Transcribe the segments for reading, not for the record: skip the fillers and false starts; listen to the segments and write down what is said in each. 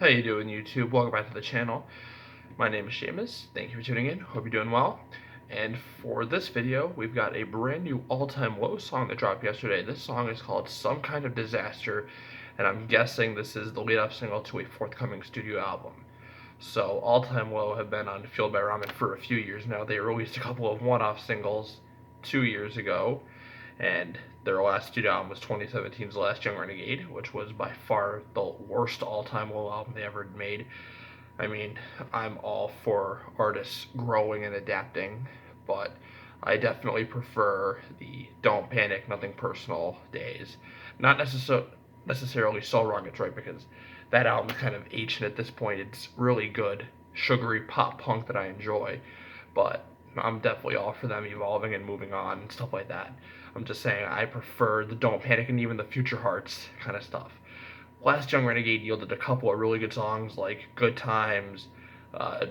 How you doing, YouTube? Welcome back to the channel. My name is Seamus. Thank you for tuning in. Hope you're doing well. And for this video, we've got a brand new all-time low song that dropped yesterday. This song is called Some Kind of Disaster, and I'm guessing this is the lead-up single to a forthcoming studio album. So, All Time Low have been on Fueled by Ramen for a few years now. They released a couple of one-off singles 2 years ago, and their last studio album was 2017's Last Young Renegade, which was by far the worst all-time low album they ever made. I mean, I'm all for artists growing and adapting, but I definitely prefer the Don't Panic, Nothing Personal days. Not necessarily So Wrong It's Right, because that album is kind of ancient at this point. It's really good, sugary pop punk that I enjoy, but I'm definitely all for them evolving and moving on and stuff like that. I'm just saying I prefer the Don't Panic and even the Future Hearts kind of stuff. Last Young Renegade yielded a couple of really good songs like Good Times,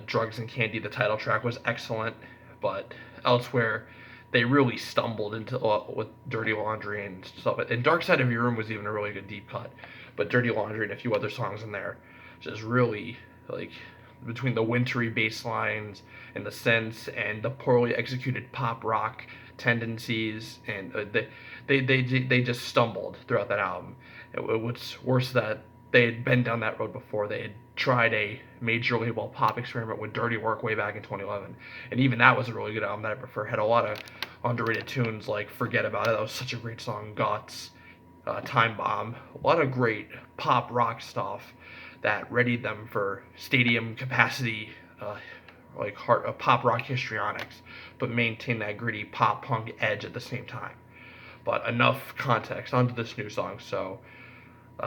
Drugs and Candy. The title track was excellent, but elsewhere they really stumbled into with Dirty Laundry and stuff. And Dark Side of Your Room was even a really good deep cut, but Dirty Laundry and a few other songs in there just really like between the wintry bass lines and the synths and the poorly executed pop rock tendencies, and they just stumbled throughout that album. What's worse that they had been down that road before. They had tried a major label pop experiment with Dirty Work way back in 2011, and even that was a really good album that I prefer. Had a lot of underrated tunes like Forget About It. That was such a great song. Guts, Time Bomb. A lot of great pop rock stuff that readied them for stadium capacity, pop rock histrionics, but maintain that gritty pop punk edge at the same time. But enough context onto this new song. So,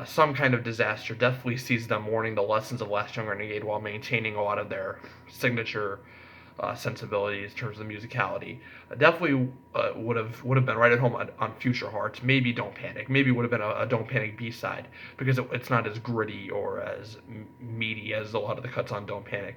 Some Kind of Disaster definitely sees them mourning the lessons of Last Young Renegade while maintaining a lot of their signature sensibilities in terms of musicality. Definitely would have been right at home on Future Hearts. Maybe Don't Panic. Maybe would have been a Don't Panic B-side, because it's not as gritty or as meaty as a lot of the cuts on Don't Panic.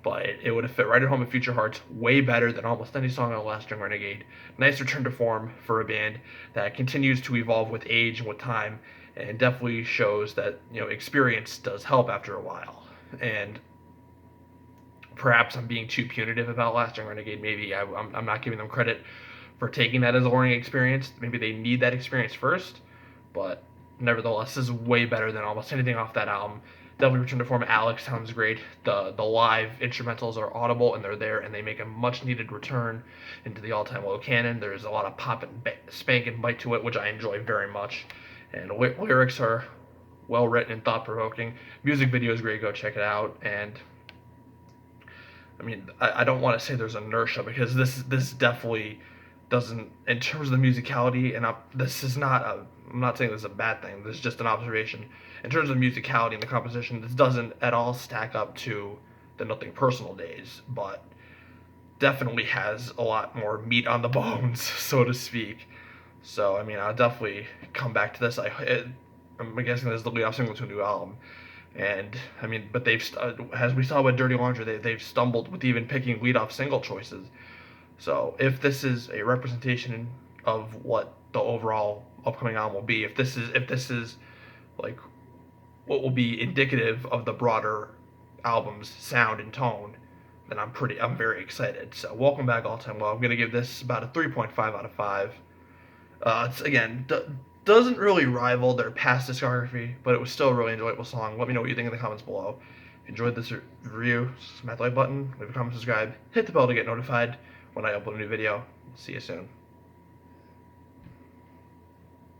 But it would have fit right at home in Future Hearts, way better than almost any song on Last Young Renegade. Nice return to form for a band that continues to evolve with age and with time, and definitely shows that experience does help after a while. And perhaps I'm being too punitive about Last Young Renegade. Maybe I'm not giving them credit for taking that as a learning experience. Maybe they need that experience first, but nevertheless, this is way better than almost anything off that album. Definitely Return to Form. Alex sounds great. The live instrumentals are audible and they're there, and they make a much needed return into the all-time low canon. There's a lot of pop and spank and bite to it, which I enjoy very much. And lyrics are well written and thought provoking. Music video is great. Go check it out. And I mean, I don't want to say there's inertia, because this definitely doesn't, in terms of the musicality, and I'm not saying this is a bad thing, this is just an observation. In terms of musicality and the composition, this doesn't at all stack up to the Nothing Personal days, but definitely has a lot more meat on the bones, so to speak. So, I mean, I'll definitely come back to this. I'm guessing this is the lead-off single to a new album. And I mean, but as we saw with Dirty Laundry, they've stumbled with even picking lead-off single choices. So if this is a representation of what the overall upcoming album will be, if this is like what will be indicative of the broader album's sound and tone, then I'm very excited. So welcome back, All Time Low. I'm gonna give this about a 3.5 out of 5. It's again. Doesn't really rival their past discography, but it was still a really enjoyable song. Let me know what you think in the comments below. If you enjoyed this review, smash the like button, leave a comment, subscribe, hit the bell to get notified when I upload a new video. See you soon.